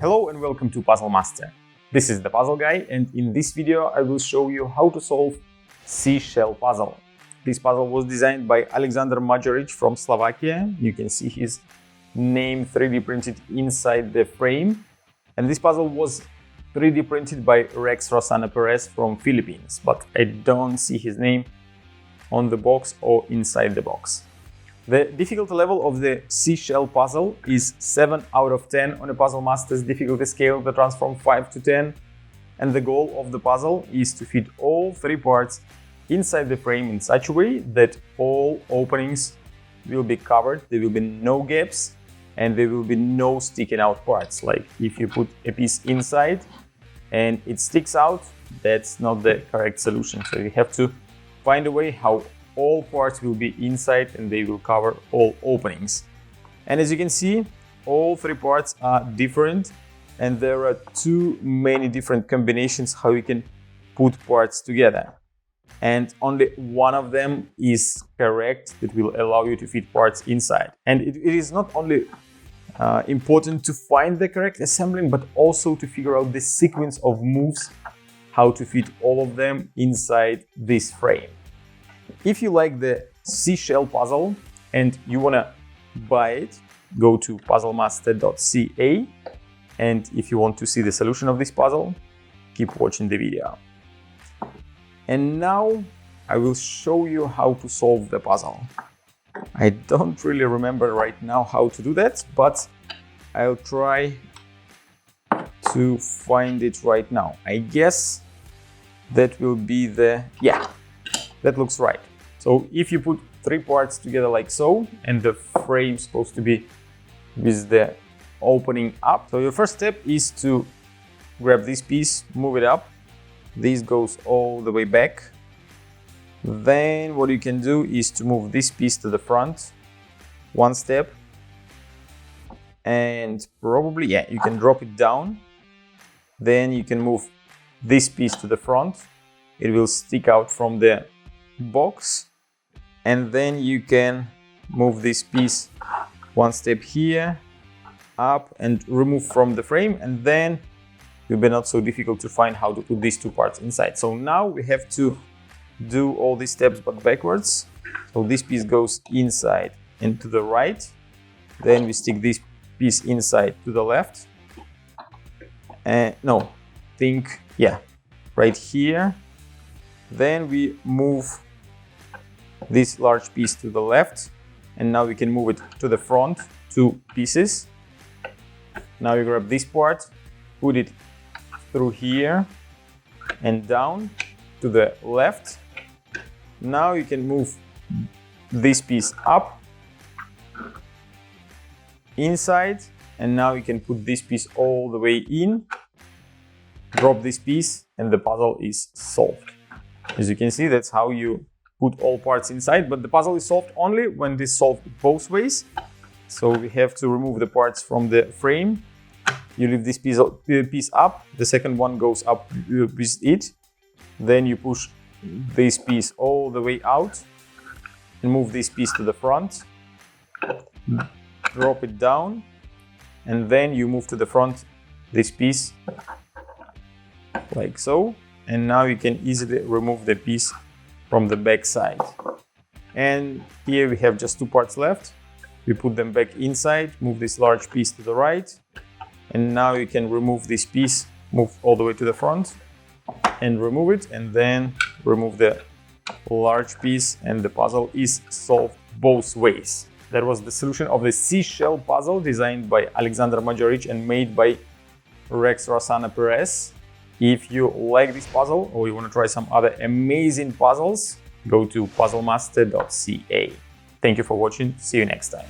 Hello and welcome to Puzzle Master. This is the Puzzle Guy, and in this video I will show you how to solve seashell puzzle. This puzzle was designed by Alexander Majoric from Slovakia. You can see his name 3D printed inside the frame. And this puzzle was 3D printed by Rex Rosana Perez from Philippines, but I don't see his name on the box or inside the box. The difficulty level of the seashell puzzle is 7 out of 10 on a Puzzle Master's difficulty scale that runs from 5 to 10. And the goal of the puzzle is to fit all 3 parts inside the frame in such a way that all openings will be covered, there will be no gaps, and there will be no sticking out parts. Like if you put a piece inside and it sticks out, that's not the correct solution. So you have to find a way how all parts will be inside and they will cover all openings. And as you can see, all 3 parts are different, and there are too many different combinations how you can put parts together. And only one of them is correct that will allow you to fit parts inside. And it is not only important to find the correct assembling, but also to figure out the sequence of moves, how to fit all of them inside this frame. If you like the seashell puzzle and you want to buy it, go to puzzlemaster.ca, and if you want to see the solution of this puzzle, keep watching the video. And now I will show you how to solve the puzzle. I don't really remember right now how to do that, but I'll try to find it right now. I guess that will be yeah, that looks right. So if you put 3 parts together like so, and the frame is supposed to be with the opening up. So your first step is to grab this piece, move it up. This goes all the way back. Then what you can do is to move this piece to the front, 1 step. And probably, yeah, you can drop it down. Then you can move this piece to the front. It will stick out from the box. And then you can move this piece 1 step here, up, and remove from the frame, and then it will be not so difficult to find how to put these 2 parts inside. So now we have to do all these steps but backwards. So this piece goes inside and to the right, then we stick this piece inside to the left, and right here. Then we move this large piece to the left, and now we can move it to the front, 2 pieces. Now you grab this part, put it through here and down to the left. Now you can move this piece up inside, and now you can put this piece all the way in, drop this piece, and the puzzle is solved. As you can see, that's how you put all parts inside, but the puzzle is solved only when this solved both ways. So we have to remove the parts from the frame. You leave this piece up, the second one goes up with it. Then you push this piece all the way out and move this piece to the front, drop it down, and then you move to the front this piece like so. And now you can easily remove the piece from the back side. And here we have just 2 parts left. We put them back inside, move this large piece to the right, and now you can remove this piece, move all the way to the front and remove it, and then remove the large piece, and the puzzle is solved both ways. That was the solution of the seashell puzzle designed by Alexander Majoric and made by Rex Rosana Perez. If you like this puzzle or you want to try some other amazing puzzles, go to puzzlemaster.ca. Thank you for watching. See you next time.